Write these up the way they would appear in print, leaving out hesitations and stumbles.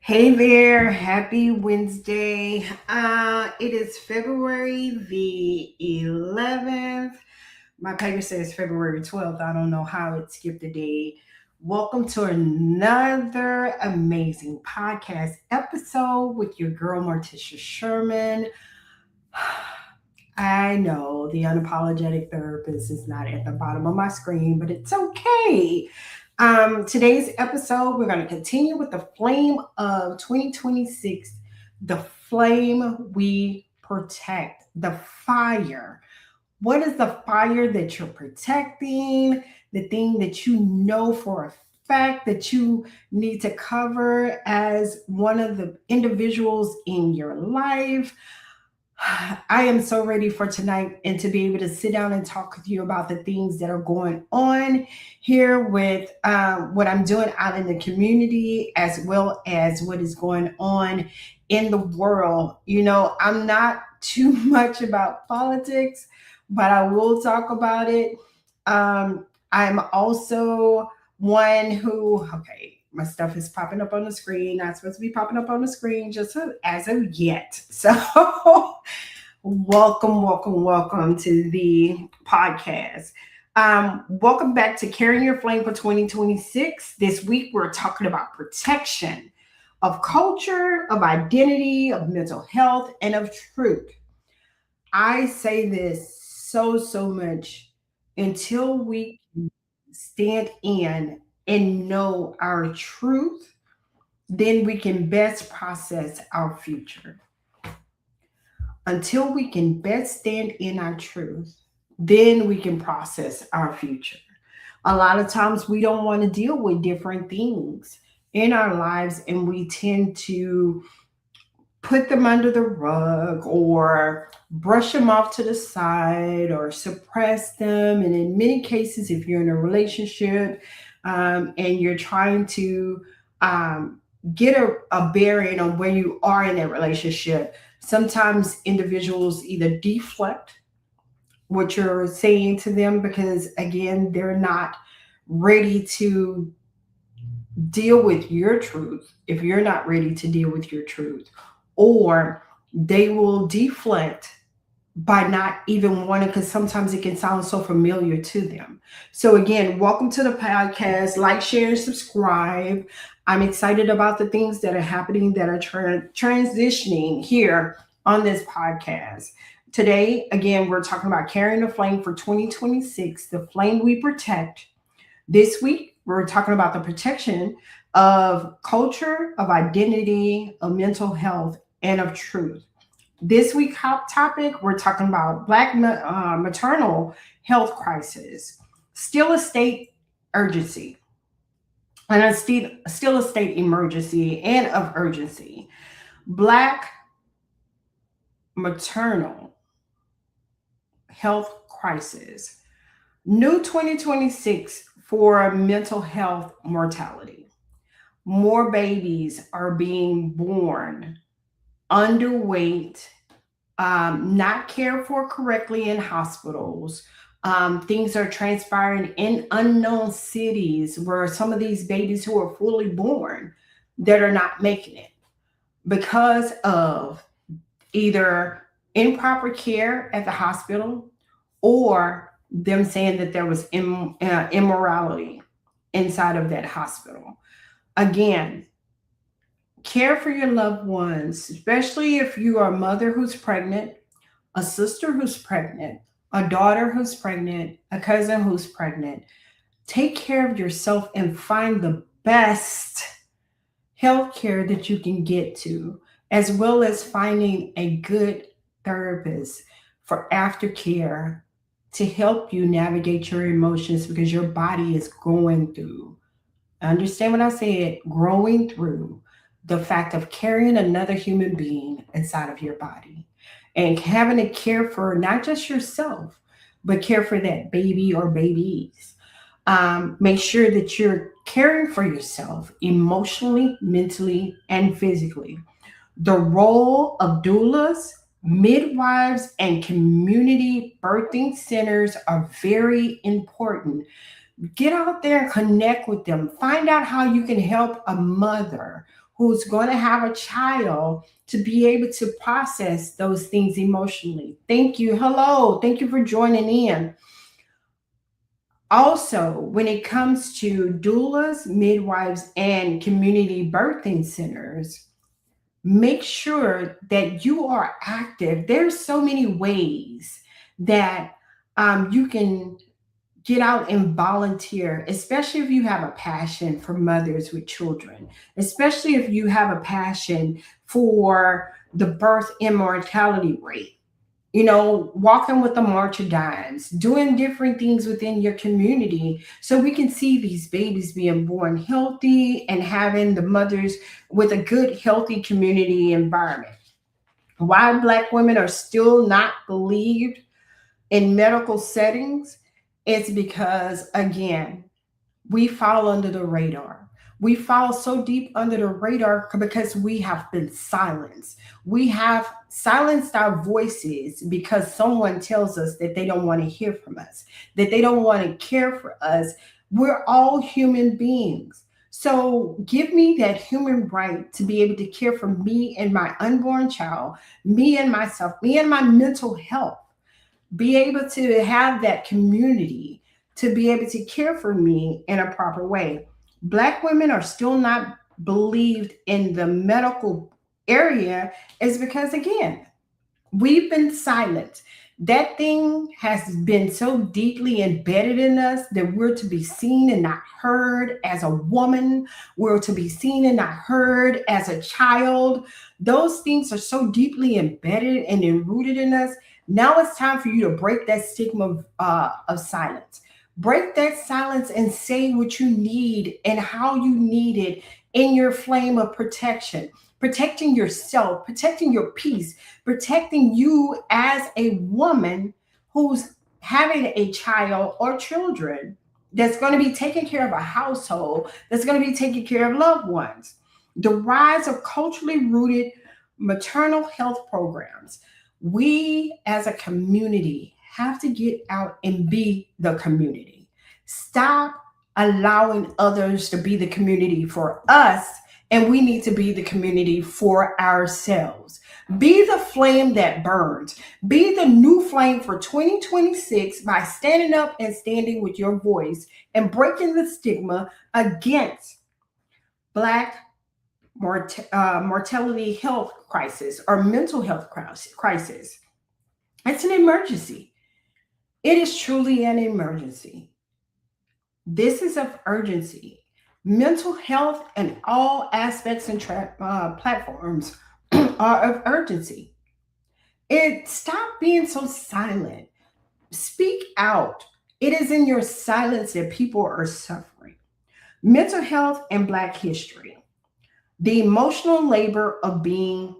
Hey there, happy Wednesday. It is February the 11th. My paper says February 12th. I don't know how it skipped a day. Welcome to another amazing podcast episode with your girl, Morticia Sherman. I know the unapologetic therapist is not at the bottom of my screen, but it's okay. Today's episode, we're going to continue with the flame of 2026, the flame we protect, the fire. What is the fire that you're protecting? The thing that you know for a fact that you need to cover as one of the individuals in your life. I am so ready for tonight and to be able to sit down and talk with you about the things that are going on here with what I'm doing out in the community as well as what is going on in the world. I'm not too much about politics, but I will talk about it. I'm also one who, okay, my stuff is popping up on the screen, not supposed to be popping up on the screen just as of yet. So, welcome to the podcast. Welcome back to Carrying Your Flame for 2026. This week, we're talking about protection of culture, of identity, of mental health, and of truth. I say this so much until we stand in and know our truth, then we can best process our future. Until we can best stand in our truth, then we can process our future. A lot of times we don't want to deal with different things in our lives, and we tend to put them under the rug or brush them off to the side or suppress them. And in many cases, if you're in a relationship and you're trying to get a bearing on where you are in that relationship, sometimes individuals either deflect what you're saying to them because, again, they're not ready to deal with your truth if you're not ready to deal with your truth, or they will deflect by not even wanting, because sometimes it can sound so familiar to them. So again, welcome to the podcast. Like, share, and subscribe. I'm excited about the things that are happening that are transitioning here on this podcast. Today, again, we're talking about carrying the flame for 2026, the flame we protect. This week, we're talking about the protection of culture, of identity, of mental health, and of truth. This week's hot topic, we're talking about Black maternal health crisis, still a state urgency, and still a state emergency and of urgency. Black maternal health crisis, new 2026 for mental health mortality. More babies are being born underweight, not cared for correctly in hospitals. Things are transpiring in unknown cities where some of these babies who are fully born that are not making it because of either improper care at the hospital or them saying that there was immorality inside of that hospital. Again, care for your loved ones, especially if you are a mother who's pregnant, a sister who's pregnant, a daughter who's pregnant, a cousin who's pregnant. Take care of yourself and find the best health care that you can get to, as well as finding a good therapist for aftercare to help you navigate your emotions because your body is going through. Understand what I said? Growing through the fact of carrying another human being inside of your body and having to care for not just yourself, but care for that baby or babies. Make sure that you're caring for yourself emotionally, mentally, and physically. The role of doulas, midwives, and community birthing centers are very important. Get out there and connect with them. Find out how you can help a mother who's going to have a child to be able to process those things emotionally. Thank you. Hello. Thank you for joining in. Also, when it comes to doulas, midwives, and community birthing centers, make sure that you are active. There's so many ways that you can get out and volunteer, especially if you have a passion for mothers with children, especially if you have a passion for the birth immortality rate. You know, walking with the March of Dimes, doing different things within your community so we can see these babies being born healthy and having the mothers with a good, healthy community environment. Why Black women are still not believed in medical settings, it's because, again, we fall under the radar. We fall so deep under the radar because we have been silenced. We have silenced our voices because someone tells us that they don't want to hear from us, that they don't want to care for us. We're all human beings. So give me that human right to be able to care for me and my unborn child, me and myself, me and my mental health, be able to have that community to be able to care for me in a proper way. Black women are still not believed in the medical area is because, again, we've been silent. That thing has been so deeply embedded in us that we're to be seen and not heard as a woman. We're to be seen and not heard as a child. Those things are so deeply embedded and enrooted in us. Now it's time for you to break that stigma of silence. Break that silence and say what you need and how you need it in your flame of protection, protecting yourself, protecting your peace, protecting you as a woman who's having a child or children that's going to be taking care of a household, that's going to be taking care of loved ones. The rise of culturally rooted maternal health programs. We as a community have to get out and be the community. Stop allowing others to be the community for us, and we need to be the community for ourselves. Be the flame that burns. Be the new flame for 2026 by standing up and standing with your voice and breaking the stigma against Black mortality health crisis or mental health crisis. It's an emergency. It is truly an emergency. This is of urgency. Mental health and all aspects and platforms are of urgency. It stop being so silent. Speak out. It is in your silence that people are suffering. Mental health and Black history. The emotional labor of being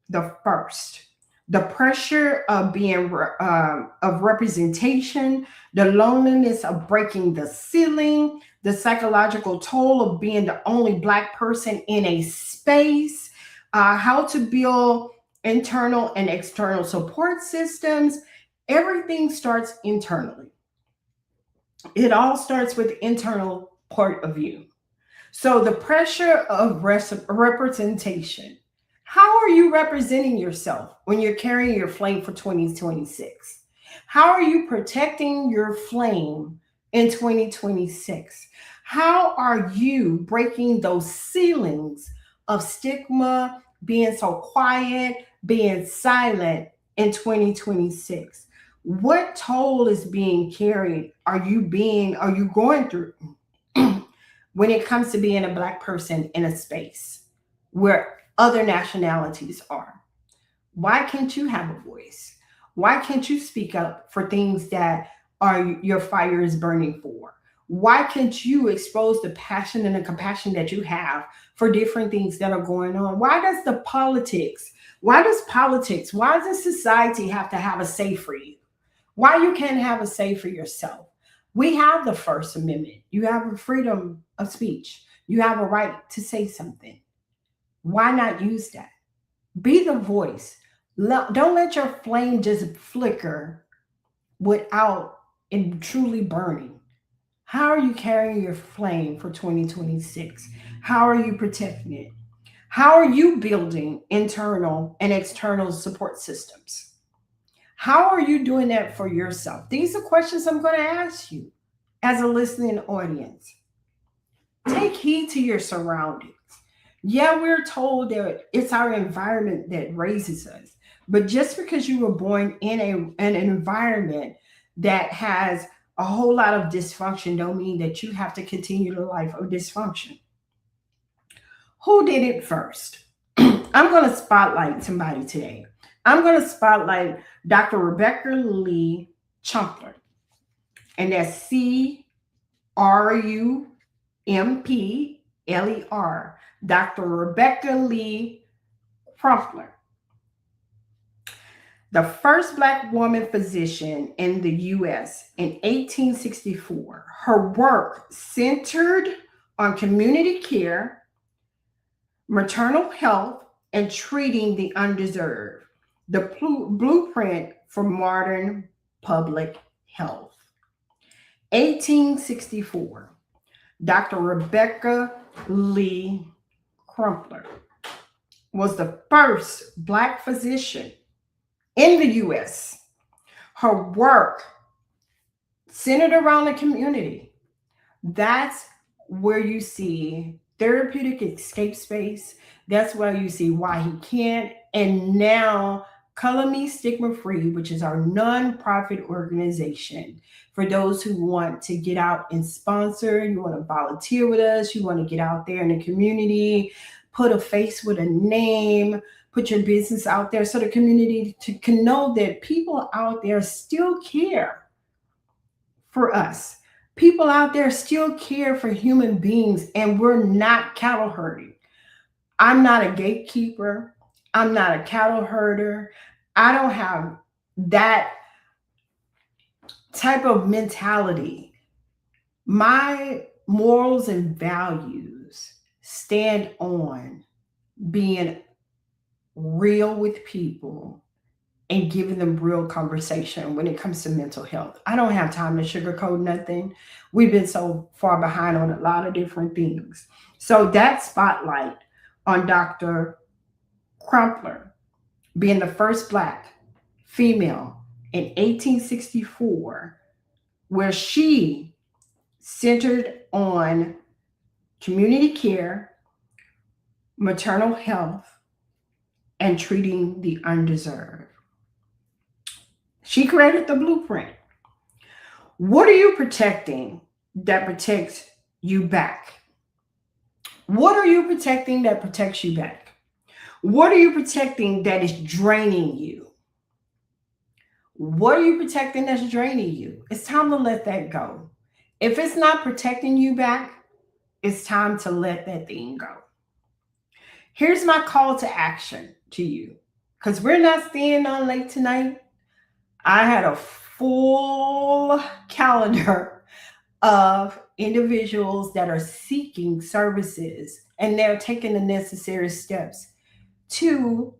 the first, the pressure of being of representation, the loneliness of breaking the ceiling, the psychological toll of being the only Black person in a space, how to build internal and external support systems. Everything starts internally. It all starts with the internal part of you. So the pressure of representation. How are you representing yourself when you're carrying your flame for 2026? How are you protecting your flame in 2026? How are you breaking those ceilings of stigma, being so quiet, being silent in 2026? What toll is being carried? Are you going through when it comes to being a Black person in a space where other nationalities are? Why can't you have a voice? Why can't you speak up for things that are your fire is burning for? Why can't you expose the passion and the compassion that you have for different things that are going on? Why does society have to have a say for you? Why you can't have a say for yourself? We have the First Amendment. You have a freedom of speech. You have a right to say something. Why not use that? Be the voice. Don't let your flame just flicker without it truly burning. How are you carrying your flame for 2026? How are you protecting it? How are you building internal and external support systems? How are you doing that for yourself? These are questions I'm going to ask you as a listening audience. Take heed to your surroundings. Yeah, we're told that it's our environment that raises us. But just because you were born in an environment that has a whole lot of dysfunction don't mean that you have to continue the life of dysfunction. Who did it first? I'm going to spotlight somebody today. I'm going to spotlight Dr. Rebecca Lee Crumpler, and that's Crumpler. Dr. Rebecca Lee Crumpler, the first Black woman physician in the US in 1864. Her work centered on community care, maternal health, and treating the undeserved, the blueprint for modern public health. 1864, Dr. Rebecca Lee Crumpler was the first Black physician in the US. Her work centered around the community. That's where you see therapeutic escape space. That's where you see Why He Can't. And now Color Me Stigma Free, which is our nonprofit organization for those who want to get out and sponsor, you want to volunteer with us, you want to get out there in the community, put a face with a name, put your business out there so the community can know that people out there still care for us. People out there still care for human beings, and we're not cattle herding. I'm not a gatekeeper. I'm not a cattle herder. I don't have that type of mentality. My morals and values stand on being real with people and giving them real conversation when it comes to mental health. I don't have time to sugarcoat nothing. We've been so far behind on a lot of different things. So that spotlight on Dr. Crumpler being the first Black female in 1864, where she centered on community care, maternal health, and treating the undeserved. She created the blueprint. What are you protecting that protects you back? What are you protecting that protects you back? What are you protecting that is draining you? What are you protecting that's draining you? It's time to let that go. If it's not protecting you back, it's time to let that thing go. Here's my call to action to you, because we're not staying on late tonight. I had a full calendar of individuals that are seeking services, and they're taking the necessary steps to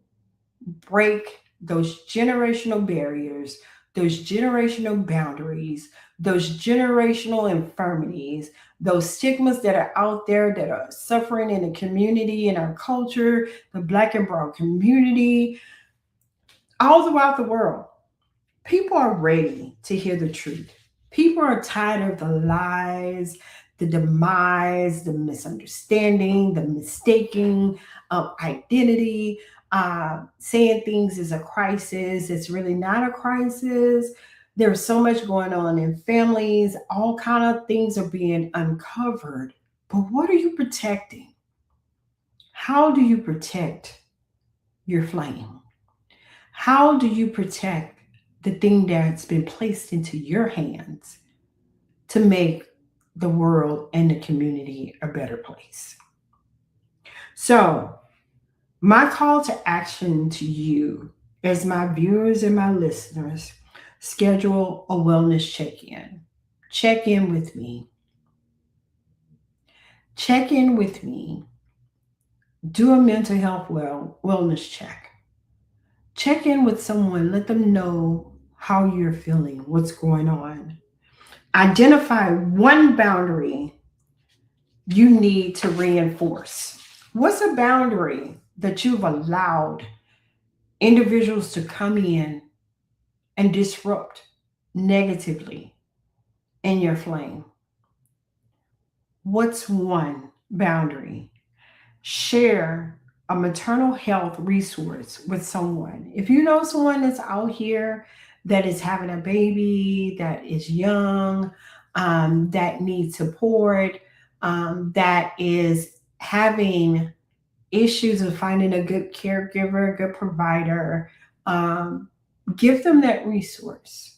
break those generational barriers, those generational boundaries, those generational infirmities, those stigmas that are out there that are suffering in the community, in our culture, the Black and brown community, all throughout the world. People are ready to hear the truth. People are tired of the lies, the demise, the misunderstanding, the mistaking of identity, saying things is a crisis. It's really not a crisis. There's so much going on in families. All kind of things are being uncovered. But what are you protecting? How do you protect your flame? How do you protect the thing that's been placed into your hands to make the world and the community a better place? So, my call to action to you, as my viewers and my listeners, schedule a wellness check-in. Check in with me. Check in with me. Do a mental health wellness check. Check in with someone. Let them know how you're feeling, what's going on. Identify one boundary you need to reinforce. What's a boundary that you've allowed individuals to come in and disrupt negatively in your flame? What's one boundary? Share a maternal health resource with someone. If you know someone that's out here that is having a baby, that is young, that needs support, that is having issues of finding a good caregiver, a good provider, um, give them that resource.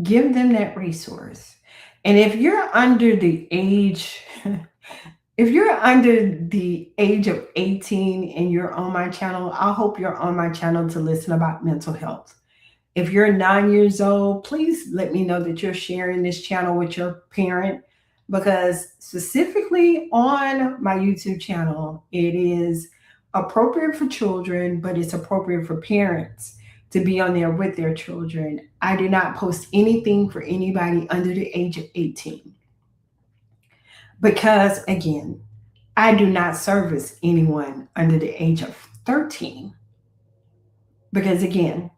Give them that resource. And if you're under the age, if you're under the age of 18 and you're on my channel, I hope you're on my channel to listen about mental health. If you're 9 years old, please let me know that you're sharing this channel with your parent, because specifically on my YouTube channel, it is appropriate for children, but it's appropriate for parents to be on there with their children. I do not post anything for anybody under the age of 18 because, again, I do not service anyone under the age of 13 because, again,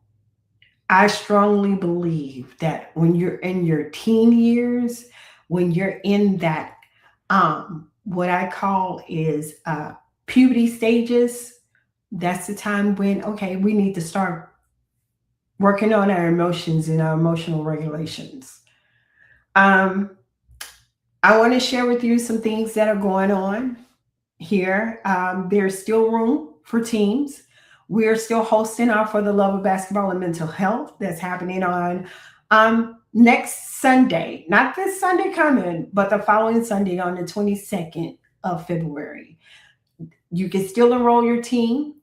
I strongly believe that when you're in your teen years, when you're in that, what I call is puberty stages, that's the time when, okay, we need to start working on our emotions and our emotional regulations. Um, I want to share with you some things that are going on here. There's still room for teams. We're still hosting our For the Love of Basketball and Mental Health that's happening on next Sunday, not this Sunday coming, but the following Sunday on the 22nd of February. You can still enroll your team.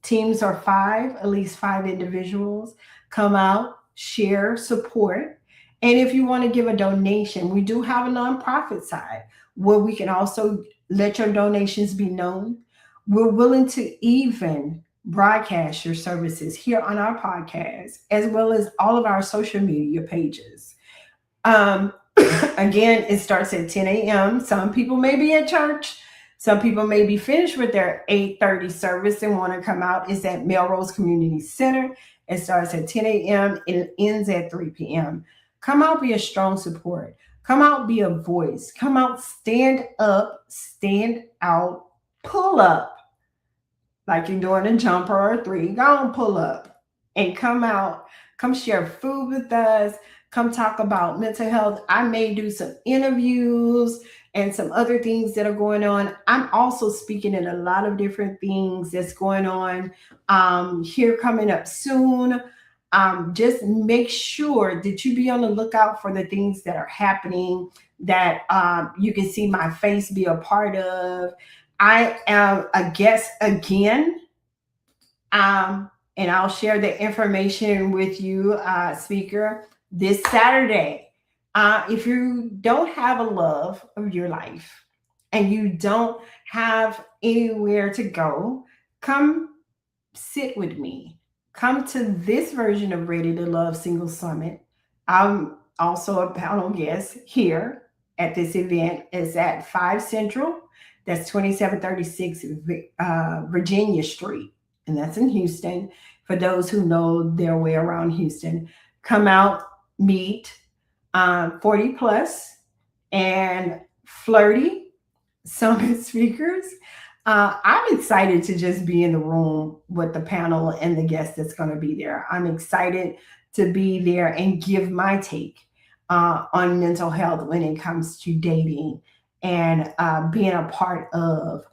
Teams are five, at least five individuals. Come out, share, support. And if you want to give a donation, we do have a nonprofit side where we can also let your donations be known. We're willing to even broadcast your services here on our podcast, as well as all of our social media pages. Um, Again, it starts at 10 a.m. Some people may be at church. Some people may be finished with their 8:30 service and want to come out. It's at Melrose Community Center. It starts at 10 a.m. and it ends at 3 p.m. Come out, be a strong support. Come out, be a voice. Come out, stand up, stand out, pull up like you're doing a jump or a three. Go on, pull up and come out. Come share food with us. Come talk about mental health. I may do some interviews and some other things that are going on. I'm also speaking in a lot of different things that's going on here coming up soon. Just make sure that you be on the lookout for the things that are happening that you can see my face, be a part of. I am a guest again, and I'll share the information with you, speaker, this Saturday. If you don't have a love of your life and you don't have anywhere to go, come sit with me. Come to this version of Ready to Love Single Summit. I'm also a panel guest here at this event. It's at 5 Central. That's 2736 Virginia Street, and that's in Houston. For those who know their way around Houston, come out, meet 40 plus and flirty summit speakers. I'm excited to just be in the room with the panel and the guest that's going to be there. I'm excited to be there and give my take on mental health when it comes to dating and being a part of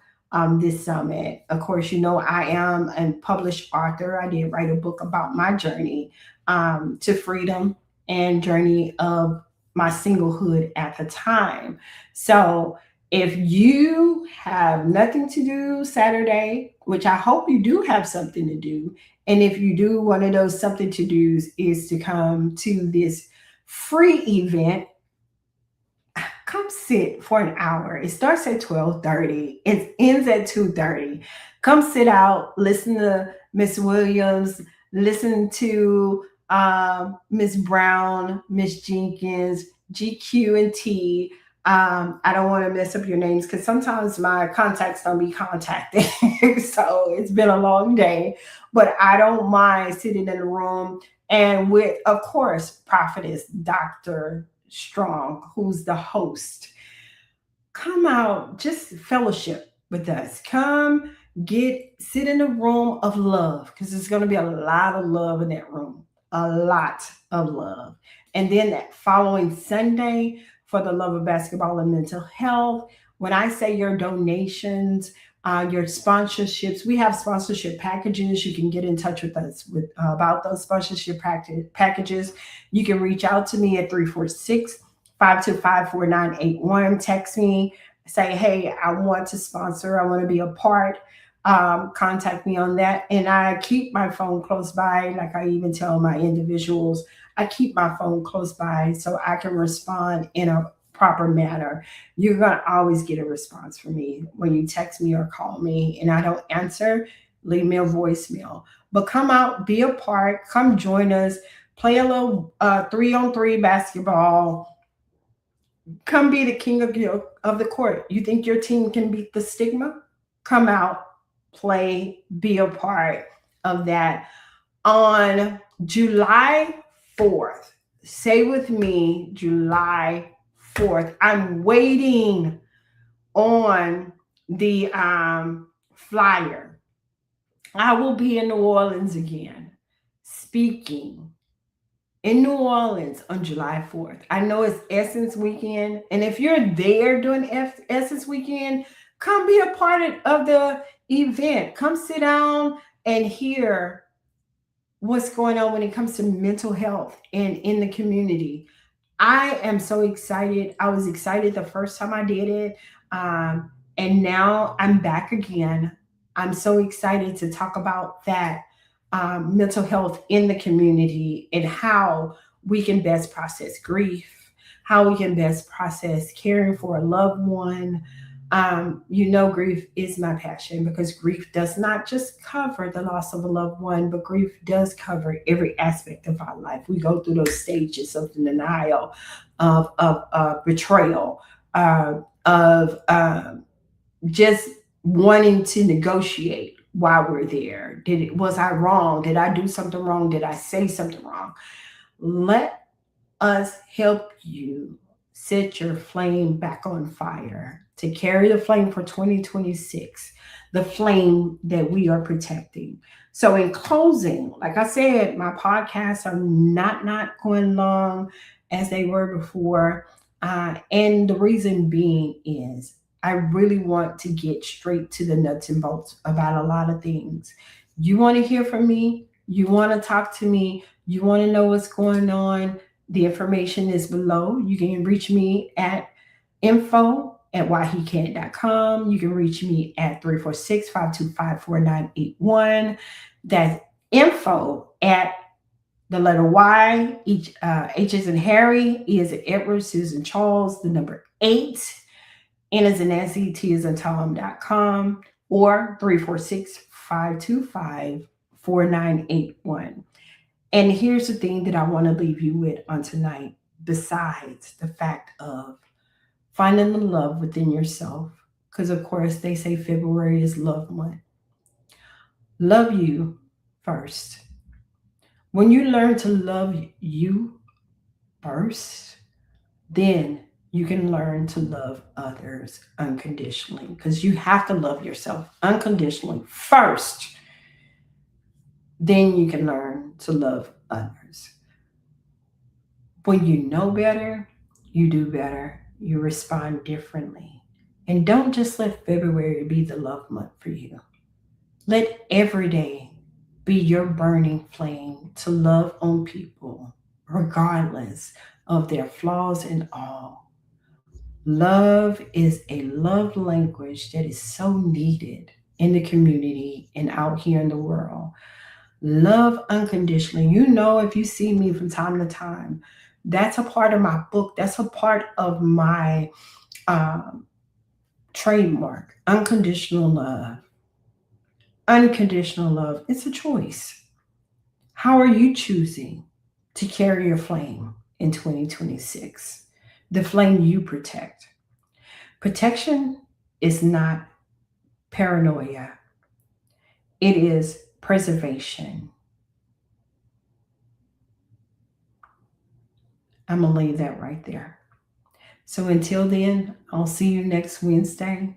this summit. Of course, you know, I am a published author. I did write a book about my journey to freedom and journey of my singlehood at the time. So if you have nothing to do Saturday, which I hope you do have something to do, and if you do, one of those something to do's is to come to this free event. Come sit for an hour. It starts at 12:30. It ends at 2:30. Come sit out, listen to Miss Williams, listen to Miss Brown, Miss Jenkins, GQ and T, I don't want to mess up your names because sometimes my contacts don't be contacted. So it's been a long day, but I don't mind sitting in the room and with, of course, Prophetess Dr. Strong, who's the host. Come out, just fellowship with us. Come sit in a room of love because there's going to be a lot of love in that room, a lot of love. And then that following Sunday for the love of basketball and mental health. When I say your donations, your sponsorships, we have sponsorship packages. You can get in touch with us about those sponsorship packages. You can reach out to me at 346-525-4981. Text me, say, hey, I want to sponsor, I want to be a part. Contact me on that. And I keep my phone close by. Like I even tell my individuals, I keep my phone close by so I can respond in a proper manner. You're going to always get a response from me when you text me or call me and I don't answer. Leave me a voicemail. But come out, be a part, come join us, play a little 3-on-3 basketball. Come be the king of the court. You think your team can beat the stigma? Come out, play, be a part of that. On July 4th, say with me, July 4th, I'm waiting on the flyer. I will be in New Orleans again, speaking in New Orleans on July 4th. I know it's Essence Weekend. And if you're there during Essence Weekend, come be a part of the event. Come sit down and hear what's going on when it comes to mental health and in the community. I am so excited. I was excited the first time I did it. And now I'm back again. I'm so excited to talk about that mental health in the community and how we can best process grief, how we can best process caring for a loved one. Grief is my passion because grief does not just cover the loss of a loved one, but grief does cover every aspect of our life. We go through those stages of denial, of betrayal, of just wanting to negotiate while we're there. Was I wrong? Did I do something wrong? Did I say something wrong? Let us help you set your flame back on fire to carry the flame for 2026, the flame that we are protecting. So in closing, like I said, my podcasts are not going long as they were before. And the reason being is I really want to get straight to the nuts and bolts about a lot of things. You want to hear from me? You want to talk to me? You want to know what's going on? The information is below. You can reach me at info@whyhecan't.com. You can reach me at 346-525-4981. That's info at the letter Y, H is in Harry, E is in Edward, Susan Charles, the number 8, N is in Nancy, T is in Tom.com, or 346-525-4981. And here's the thing that I want to leave you with on tonight, besides the fact of finding the love within yourself, because of course they say February is love month. Love you first. When you learn to love you first, then you can learn to love others unconditionally, because you have to love yourself unconditionally first. Then you can learn to love others. When you know better, you do better, you respond differently. And don't just let February be the love month for you. Let every day be your burning flame to love on people, regardless of their flaws and all. Love is a love language that is so needed in the community and out here in the world. Love unconditionally. If you see me from time to time, that's a part of my book. That's a part of my trademark. Unconditional love. Unconditional love. It's a choice. How are you choosing to carry your flame in 2026? The flame you protect. Protection is not paranoia, it is preservation. I'm going to leave that right there. So until then, I'll see you next Wednesday.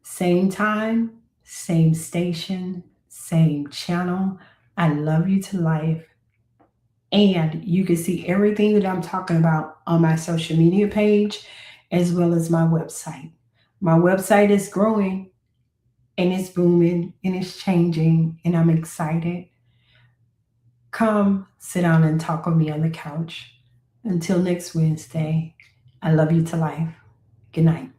Same time, same station, same channel. I love you to life. And you can see everything that I'm talking about on my social media page as well as my website. My website is growing and it's booming and it's changing, and I'm excited. Come sit down and talk with me on the couch. Until next Wednesday, I love you to life. Good night.